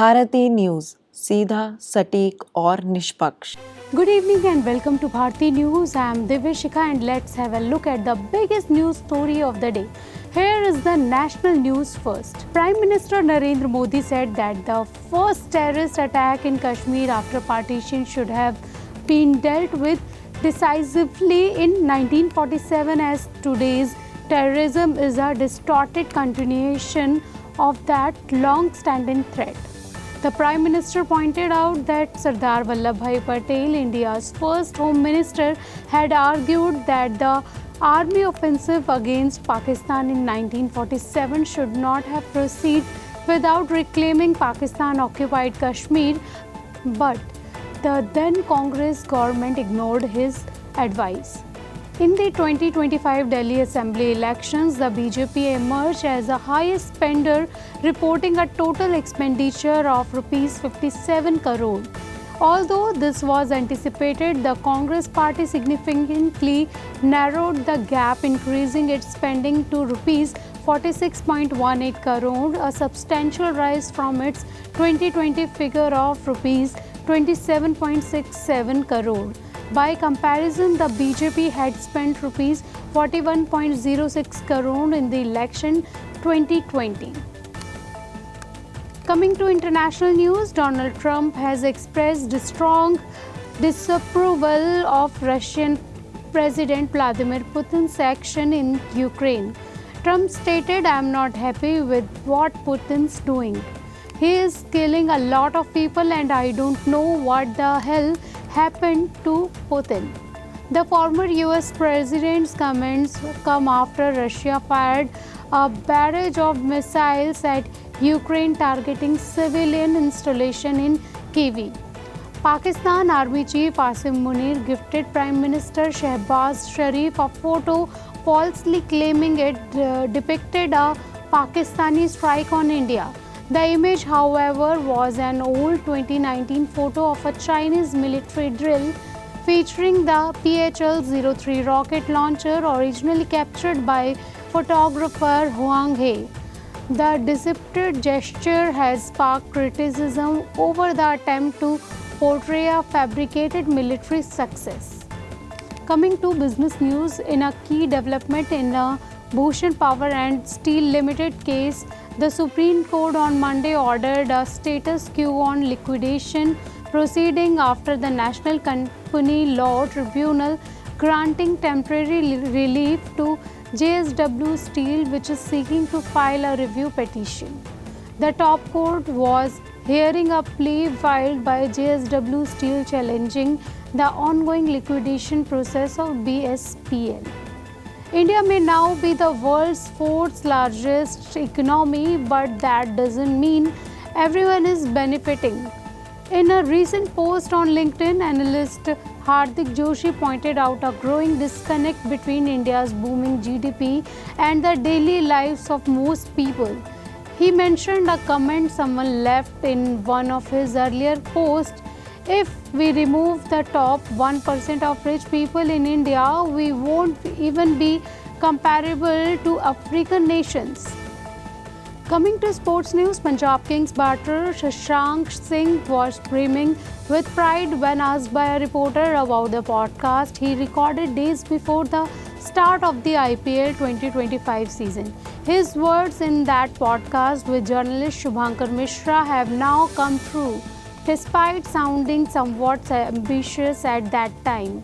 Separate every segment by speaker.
Speaker 1: Bharti news, सीधा, सटीक और निष्पक्ष।
Speaker 2: Good evening and welcome to Bharti News. I am Divishika and let's have a look at the biggest news story of the day. Here is the national news first. Prime Minister Narendra Modi said that the first terrorist attack in Kashmir after partition should have been dealt with decisively in 1947, as today's terrorism is a distorted continuation of that long-standing threat. The Prime Minister pointed out that Sardar Vallabhbhai Patel, India's first Home Minister, had argued that the army offensive against Pakistan in 1947 should not have proceeded without reclaiming Pakistan-occupied Kashmir, but the then Congress government ignored his advice. In the 2025 Delhi Assembly elections, the BJP emerged as the highest spender, reporting a total expenditure of Rs 57 crore. Although this was anticipated, the Congress party significantly narrowed the gap, increasing its spending to Rs 46.18 crore, a substantial rise from its 2020 figure of Rs 27.67 crore. By comparison, the BJP had spent Rs 41.06 crore in the election 2020. Coming to international news, Donald Trump has expressed strong disapproval of Russian President Vladimir Putin's action in Ukraine. Trump stated, "I am not happy with what Putin's doing. He is killing a lot of people and I don't know what the hell happened to Putin." The former US president's comments come after Russia fired a barrage of missiles at Ukraine targeting civilian installation in Kyiv. Pakistan Army Chief Asim Munir gifted Prime Minister Shehbaz Sharif a photo falsely claiming it depicted a Pakistani strike on India. The image, however, was an old 2019 photo of a Chinese military drill featuring the PHL-03 rocket launcher originally captured by photographer Huang He. The deceptive gesture has sparked criticism over the attempt to portray a fabricated military success. Coming to business news, in a key development in the Bhushan Power and Steel Limited case, the Supreme Court on Monday ordered a status quo on liquidation proceeding after the National Company Law Tribunal granting temporary relief to JSW Steel, which is seeking to file a review petition. The top court was hearing a plea filed by JSW Steel challenging the ongoing liquidation process of BSPL. India may now be the world's fourth largest economy, but that doesn't mean everyone is benefiting. In a recent post on LinkedIn, analyst Hardik Joshi pointed out a growing disconnect between India's booming GDP and the daily lives of most people. He mentioned a comment someone left in one of his earlier posts. If we remove the top 1% of rich people in India, we won't even be comparable to African nations. Coming to sports news, Punjab Kings batter Shashank Singh was brimming with pride when asked by a reporter about the podcast he recorded days before the start of the IPL 2025 season. His words in that podcast with journalist Shubhankar Mishra have now come true, despite sounding somewhat ambitious at that time.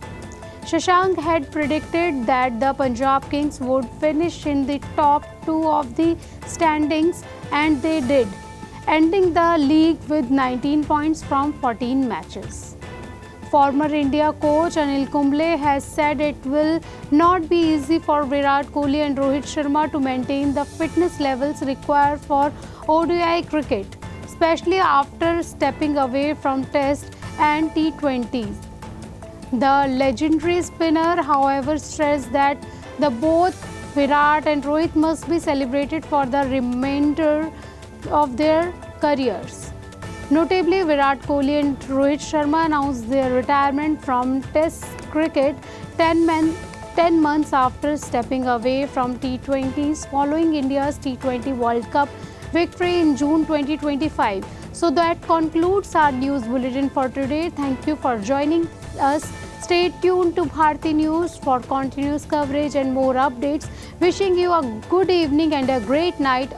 Speaker 2: Shashank had predicted that the Punjab Kings would finish in the top 2 of the standings, and they did, ending the league with 19 points from 14 matches. Former India coach Anil Kumble has said it will not be easy for Virat Kohli and Rohit Sharma to maintain the fitness levels required for ODI cricket, especially after stepping away from Test and T20s. The legendary spinner, however, stressed that both Virat and Rohit must be celebrated for the remainder of their careers. Notably, Virat Kohli and Rohit Sharma announced their retirement from Test cricket 10 months after stepping away from T20s following India's T20 World Cup victory in June 2025. So that concludes our news bulletin for today. Thank you for joining us. Stay tuned to Bharti News for continuous coverage and more updates. Wishing you a good evening and a great night.